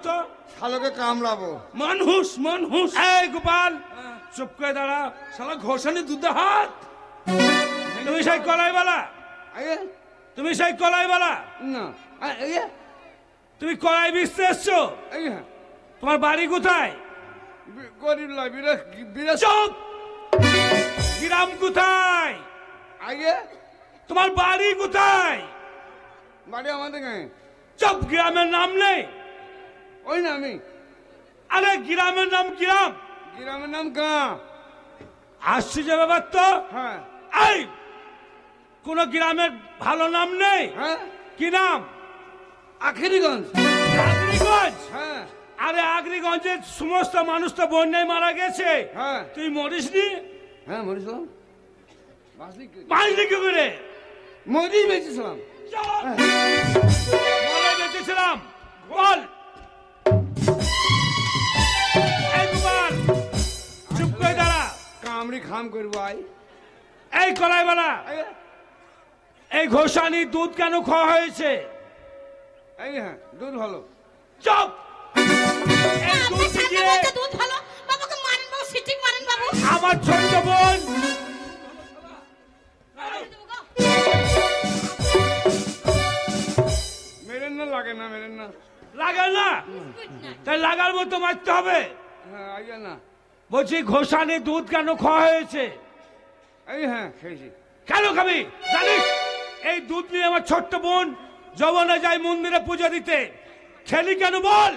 তো শালোকে কামড়াবো। মানুষ মানুষ। এই গোপাল চুপ করে দাঁড়া, শালা ঘোষণে দুধে হাত। তুমি সেই কলাইওয়ালা? তুমি সেই কলাইওয়ালা? না। তুমি কলাই বেচতে এসছো? তোমার বাড়ি কোথায়? গরিব লয় চুপ! গ্রাম কোথায়? তোমার বাড়ি কোথায়? বাড়ি আমাদের গায়ে। চুপ! গ্রামের নাম নেই? ওই না আমি। আরে গ্রামের নাম গ্রাম, গ্রামের নাম গাঁ। আশ্চর্য ব্যাপার তো। হ্যাঁ। এই কোন গ্রামের ভালো নাম নেই? হ্যাঁ। কি নাম? আখেরিগঞ্জ। আগ্রিগঞ্জ? হ্যাঁ। আরে আগ্রিগঞ্জের সমস্ত মানুষ তো বন্যায় মারা গেছে। হ্যাঁ। তুই মরিসনি? হ্যাঁ মরিছিলাম। বাঁচলি কি করে? মরি বেঁচেছিলাম। মরে বেঁচেছিলাম বল। চুপ করে দাঁড়া। কামড়ি খাম করবো। এই কলাইওয়ালা, এই ঘোষানি দুধ কেন খাওয়া হয়েছে? এই হ্যাঁ দুধ ভালো। চুপ! এই দুধ দিয়ে দুধ ভালো বাবাকে মারেন বাবু, সিটিং মারেন বাবু। আমার ছোট্ট বোন মেরেন না, লাগে না, মেরেন না। লাগে না? তাই লাগার মতো মারতে হবে। হ্যাঁ আইয়া না। বলছি ঘোষানি দুধ কেন খাওয়া হয়েছে? এই হ্যাঁ খেয়েছি। কেন খাবি জানিস? এই দুধ নিয়ে আমার ছোট্ট বোন যমুনা যায় মন্দিরে পুজো দিতে। খেলি কেন বল?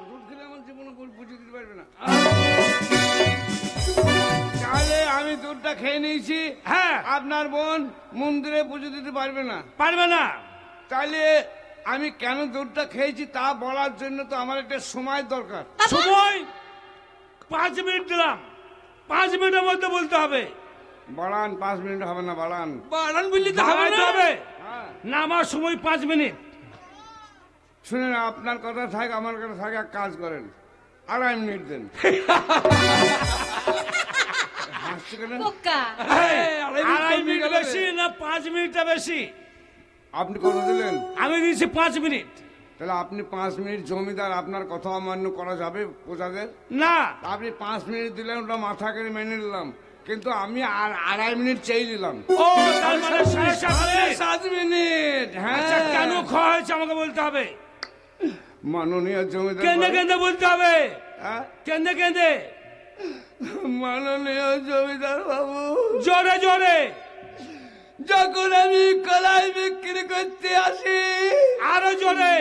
দুধ খেলে আমার জীবনে পুজো দিতে পারবে না। তাহলে আমি দুধটা খেয়ে নিয়েছি। হ্যাঁ। আপনার বোন মন্দিরে পুজো দিতে পারবে না। পারবে না? তাহলে আমি কেন দুধটা খেয়েছি তা বলার জন্য তো আমার একটা সময় দরকার। সময় 5 মিনিট দিলাম, 5 মিনিটের মধ্যে বলতে হবে। বাড়ান, 5 মিনিট হবে না, বাড়ান। বাড়ান বললি তো হবে হ্যাঁ। না। আমার সময় 5 মিনিট। শুনেন, আপনার কথা থাক, আমার কথা থাক, এক কাজ করেন, 2.5 মিনিট দেন। হাসছে কেন? বোকা। 2.5 মিনিট বেশি না 5 মিনিটটা বেশি? আপনি কত দিলেন? আমি দিয়েছি 5 মিনিট। তাহলে আপনি 5 মিনিট জমিদার, আপনার কথা অমান্য করা যাবে প্রজাদের? না। আপনি 5 মিনিট দিলেন, ওটা মাথা করে মেনে নিলাম, কিন্তু আমি আর 2.5 মিনিট চেয়ে নিলাম। ও তার মানে 7 মিনিট। হ্যাঁ। আচ্ছা, কেন খাওয়া হয়েছে আমাকে বলতে হবে। মাননীয় জমিদার। কেঁদে কেঁদে বলতে হবে। হ্যাঁ? কেঁদে কেঁদে। মাননীয় জমিদার বাবু, জোরে জোরে। যখন আমি কলাই বিক্রি করতে আসি, আরো জোরে।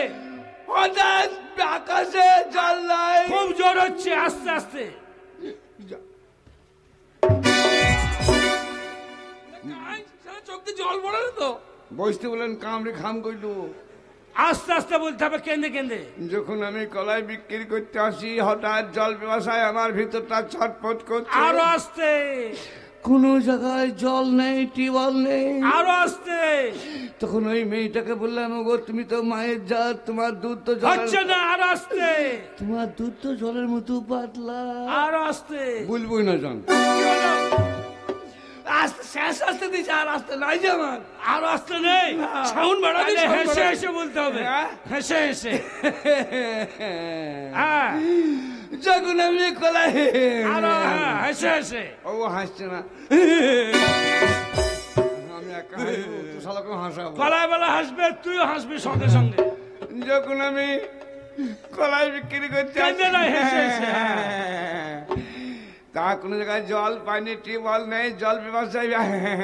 হঠাৎ আকাশে জল নাই। খুব জোর হচ্ছে, আস্তে আস্তে। চোখ দিয়ে জল পড়ে না তো? বসতে বলেন, কামড়ে খাম করলু। আস্তে আস্তে বলতে হবে, কেঁদে কেঁদে। যখন আমি কলাই বিক্রি করতে আসি, হঠাৎ জল ব্যবসায় আমার ভিতরটা ছটফট করছে। আরো আস্তে। কোন জায়গায় জল নেই, টিউবওয়েল নেই। আরো আস্তে। তখন ওই মেয়েটাকে বললাম, ওগো তুমি তো মায়ের জাত, তোমার দুধ তো হচ্ছে না। আরো আস্তে। তোমার দুধ তো জলের মতো পাতলা। আরো আস্তে। বলবোই না জান। আস্তে শেষ আসতে দিচ্ছে, আর আসতে নাই যে আমার। আরো আস্তে নেই। সাউন্ড বাড়া তাহলে হেসে হেসে বলতে হবে। হেসে হেসে। হ্যাঁ। যখন আমি কলাই। আরো হ্যাঁ, হেসে হেসে। ও হাসছে না। আমি একা হাসবো, তুই শালাকে হাসাবো। কলাই বেলা হাসবে, তুইও হাসবি সঙ্গে সঙ্গে। যখন আমি কলাই বিক্রি করতে কেঁদে নয়, হেসে হেসে। তা কোন জায়গায় জল পানি, টিউবওয়েল নেই, জল ব্যবসায়ী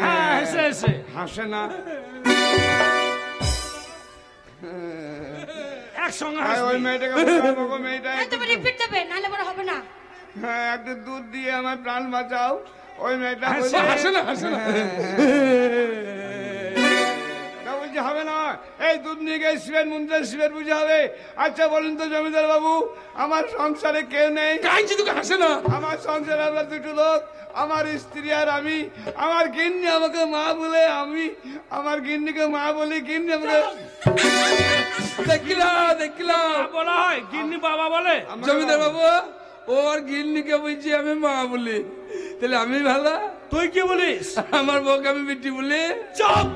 হ্যাঁ, হেসে হেসে। হাসে না। একসঙ্গে ওই হাসবি। মেয়েটাকে বললাম, ওগো মেয়েটা তুমি রিপিট দেবে, নাহলে বড় হবে না। হ্যাঁ, একটু দুধ দিয়ে আমার প্রাণ বাঁচাও। ওই মেয়েটা হাসে, হাসে না, হাসে না। বলছে হবে না, এই দুধ নিয়ে গিয়ে শিবের মন্দিরে শিবের পুজো হবে। আচ্ছা বলুন তো জমিদার বাবু, আমার সংসারে কেউ নেই। কাঁদছি তোকে, হাসে না। আমার সংসারে আমার 2টো লোক, আমার স্ত্রী আর আমি। আমার গিন্নি আমাকে মা বলে, আমি আমার গিন্নিকে মা বলি, গিন্নি আমাকে দেখলাম বলা হয়, গিন্নি বাবা বলে। জমিদার বাবু ওর গিন্নিকে বলছি আমি মা বলি, তাহলে আমি ভালো? তুই কি বলিস? আমার বউকে আমি বিটি বলি। চুপ!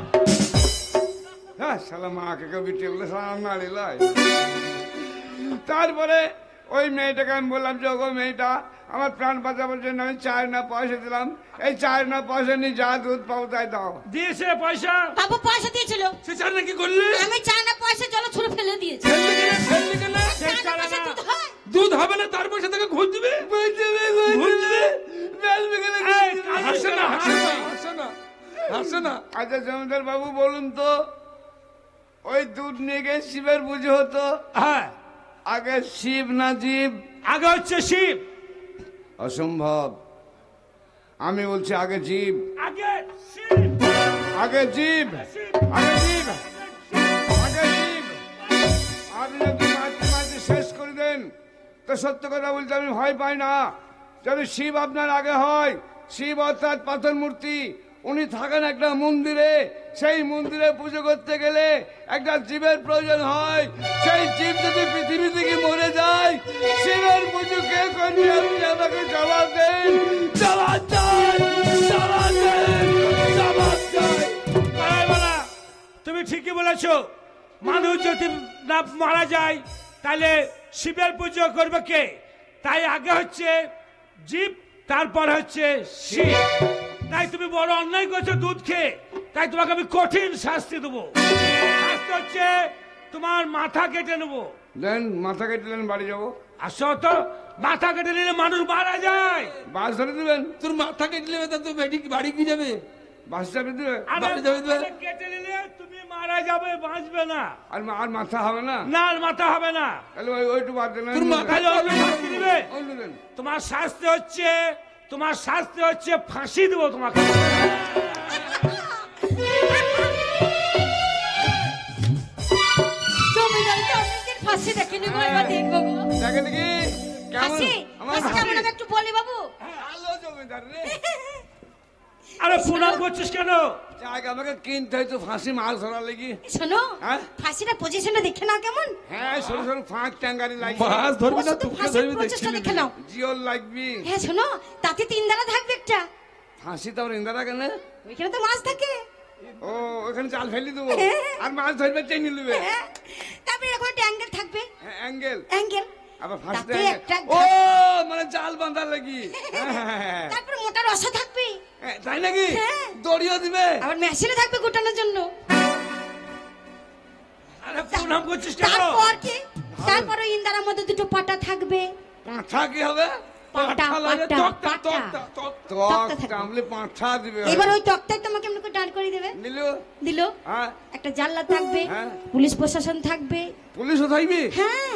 হ্যাঁ শালা মাকে কেউ বিটে বলে সারা নাড়ি লাই। তারপরে ওই মেয়েটাকে আমি বললাম যে ওগো মেয়েটা, আমার প্রাণ বাঁচাবার জন্য আমি 4 আনা পয়সা দিলাম, এই 4 আনা পয়সা নিয়ে যা দুধ পাবো তাই দাও। দিয়েছে পয়সা? বাবু পয়সা দিয়েছিল, সে চার না কি করলি? আমি চাই না পয়সা জলে ছুঁড়ে ফেলে দিয়েছি। ফেললি কেন? সে চার চার আনা পয়সা আনা। দুধ হয়? দুধ হবে না, তার পয়সা থেকে ঘুষ দিবে? ঘুষ দিবে? এই, হাসে না, হাসে না, হাসে না, হাসে না। আচ্ছা জমিদার বাবু বলুন তো, ওই দুধ নিয়ে গিয়ে শিবের পুজো হতো, হ্যাঁ, আগে শিব না জীব? আগে হচ্ছে শিব। অসম্ভব, আমি বলছি আগে জীব। আগে শিব, আগে জীব, শিব, আগে জীব, আগে জীব। আপনি যদি মাঝে মাঝে শেষ করে দেন তো সত্য কথা বলতে আমি ভয় পাই না। যদি শিব আপনার আগে হয়, শিব অর্থাৎ পাথর মূর্তি, উনি থাকেন একটা মন্দিরে, সেই মন্দিরে পুজো করতে গেলে একটা জীবের প্রয়োজন হয়। সেই জীব যদি পৃথিবী থেকে মরে যায়, শিবের পুজো কে করবে? আপনি আমাকে জবাব দেন। জবাব চাই, জবাব দেন, জবাব চাই। বলা, তুমি ঠিকই বলেছো। মানুষ যদি না মারা যায় তাহলে শিবের পুজো করবে কে? তাই আগে হচ্ছে জীব, তারপর হচ্ছে শিব। তাই তুমি বড় অন্যায় করছো দুধ খেয়ে, তাই তোমাকে আমি কঠিন শাস্তি দেবো। শাস্তি হচ্ছে তোমার মাথা কেটে নেবো। দেন, মাথা কেটে দেন, বাড়ি যাবো। আসো তো, মাথা কেটে নিলে মানুষ মারা যায়। বাস ধরে দিবেন? তোর মাথা কেটে নেবে, তা তো বাড়ি কি যাবে? বাস চাপে দিবে? আরে বাড়ি যাবে তো? মাথা কেটে নিলে তুমি মারা যাবে, বাঁচবে না। আর মাথা হবে না? না, আর মাথা হবে না। তাহলে ওইটু বাদ দেন। তোর মাথা তাহলে অন্য শাস্তি দিবে। অন্য দেন। তোমার শাস্তি হচ্ছে ফাঁসি দেবো তোমাকে। জমিদার তো অনেকদিন ফাঁসি দেখেনি গো, এবার দেখবো গো। দেখে দেখি কেমন ফাঁসি, আমার ফাঁসি কেমন হবে একটু বলি বাবু। ভালো জমিদার রে। আরে প্রণাম করছিস কেন? জায়গা আমাকে কিনতে হয়তো ফাঁসি মাল ধরার লেগে। শোনো, হ্যাঁ? ফাঁসিটা পজিশনটা দেখে নাও কেমন। হ্যাঁ, সরু সরু ফাঁক ট্যাঙ্গারি লাগবে। মাছ ধরবি না, শুধু তোকে ফাঁসির ধরবি, প্রচেষ্টা দেখছিলি? দেখে নাও। জিওল লাগবি। হ্যাঁ শোনো, তাতে 3 দানা থাকবে একটা, ফাঁসি তো ইন্দারা কেন? ওইখানে তো মাছ থাকে। ও, ওখানে জাল ফেলি দেবো হ্যাঁ। আর মাছ ধরবে টেনে নেবে। হ্যাঁ, তারপরে এরকম একটা অ্যাঙ্গেল থাকবে, অ্যাঙ্গেল। অ্যাঙ্গেল। আবার ফাঁসি তাতে একটা ও মানে জাল বাঁধার লাগি। হ্যাঁ। তারপরে মোটা রসা থাকবে, তাই নাকি? হ্যাঁ। দড়িও দিবে? আবার মেশিনে থাকবে গোটানোর জন্য। আরে প্রণাম করছিস কেন? তারপর কি? তারপর ওই ইন্দারার মধ্যে 2টো পাটা থাকবে। পাঁঠা কি হবে? পাটা, লাগে, পাটা, তক্তা, পাটা। তক্তা, তক্তা। তক্তা টক থাকবে। কামলে পাঁঠা দিবে। এবার ওই তক্তায় তোমাকে এমনি করে দাঁড় করে দেবে, নিল। দিল। হ্যাঁ, একটা জানলা থাকবে, হ্যাঁ। পুলিশ প্রশাসন থাকবে, পুলিশও থাকবি? হ্যাঁ।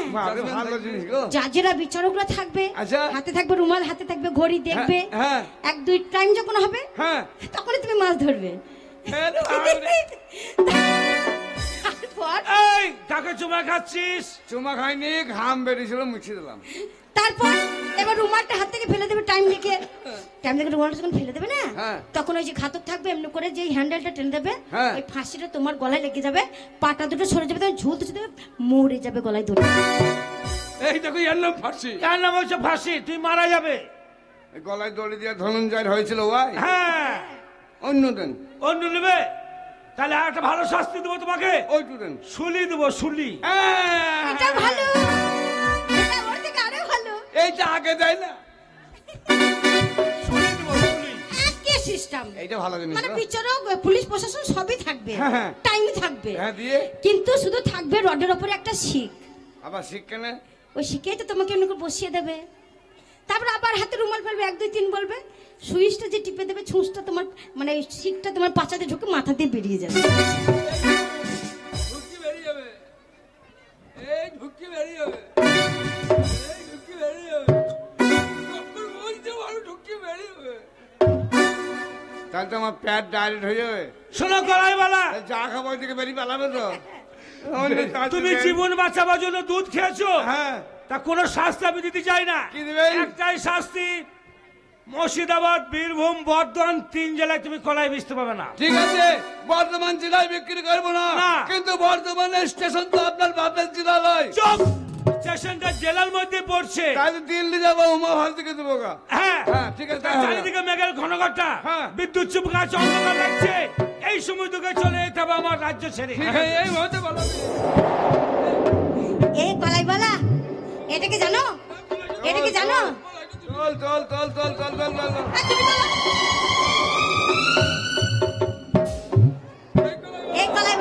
ভালো জিনিস গো। জাজেরা বিচারকরা থাকবে, আচ্ছা। হাতে থাকবে রুমাল, হাতে থাকবে ঘড়ি, দেখবে। হ্যাঁ। 1-2 টাইম যখন হবে, হ্যাঁ। তখনই তুমি মাছ ধরবে। হ্যাঁ রে বাবারে। তারপর এই তাকে চুমা খাচ্ছিস? চুমা খাইনি, ঘাম বেরিয়েছিল, মুছে দিলাম। তারপর এবার রুমালটা হাত থেকে ফেলে দেবে, টাইম দেখে রুমালটা যখন ফেলে দেবে না, হ্যাঁ। তখন ওই যে ঘাতক থাকবে এমনি করে যে হ্যান্ডেলটা টেনে দেবে, হ্যাঁ। ওই ফাঁসিটা তোমার গলায় লেগে যাবে, পাটা দুটো সরে যাবে, তুমি ঝুলতে দেবে, মরে যাবে গলায় ধরে। এই দেখো, এর নাম ফাঁসি। তার নাম হচ্ছে ফাঁসি, তুই মারা যাবে। এই গলায় দড়ি দিয়ে ধনঞ্জয় হয়েছিল ভাই। হ্যাঁ, অন্য দেন। অন্য নেবে? তাহলে আর একটা ভালো শাস্তি দেবো তোমাকে। ওইটু দেন। শুলি দেবো, শুলি। এটা ভালো, এটা ওর থেকে আরো ভালো। এইটা আগে দেয় না? শুলি দেবো, শুলি। একই সিস্টেম, এইটা ভালো জিনিস মানে গো। বিচারক, পুলিশ প্রশাসন সবই থাকবে, হ্যাঁ, হ্যাঁ। টাইম থাকবে, হ্যাঁ, দিয়ে কিন্তু শুধু থাকবে রডের উপরে একটা শিক। আবার শিখ কেন? ওই শিখেই তো তোমাকে এমনি করে বসিয়ে দেবে, তারপর আবার হাতে রুমাল ফেলবে, 1-2-3 বলবে, সুইচটা যে টিপে দেবে, ছুঁচটা তোমার মানে ওই শিকটা তোমার পাছাতে ঢুকে মাথা দিয়ে বেরিয়ে যাবে। ঢুকি বেরিয়ে যাবে, এই ঢুকি বেরিয়ে যাবে, এই ঢুকি বেরিয়ে যাবে। ডক্টর বলছে ভালো, ঢুকি বেরিয়ে যাবে। তাহলে তো আমার প্যাট ডাইরেক্ট হয়ে যাবে। শোনো গলাইওয়ালা, এই যা খাবো ওই থেকে বেরিয়ে পালাবে তো। তুমি জীবন বাঁচাবার জন্য দুধ খেয়েছো, হ্যাঁ। তা কোনো শাস্তি আমি দিতে চাই না। কি দিবেন? একটাই শাস্তি, মুর্শিদাবাদ, বীরভূম, বর্ধমান 3 জেলায় তুমি কলাই বেচতে পাবে না। ঠিক আছে, বর্ধমান জেলায় বিক্রি করবো না, না। কিন্তু বর্ধমানের স্টেশন তো আপনার বাপের জেলা নয়। চুপ! স্টেশনটা জেলার মধ্যে পড়ছে। তাহলে দিল্লি যাবো, উমা ভাল থেকে দেবো গা। হ্যাঁ, হ্যাঁ, ঠিক আছে, তাই হবে। চারিদিকে মেঘের ঘনঘটা, হ্যাঁ। বিদ্যুৎ চুপকা অন্ধকার লাগছে, এই সময় তোকে চলে যেতে হবে আমার রাজ্য ছেড়ে। ঠিক আছে, এই হতে বলো। এই কলাই বলা তোল তোল তোল তোল তোল এই, তুমি তোলো।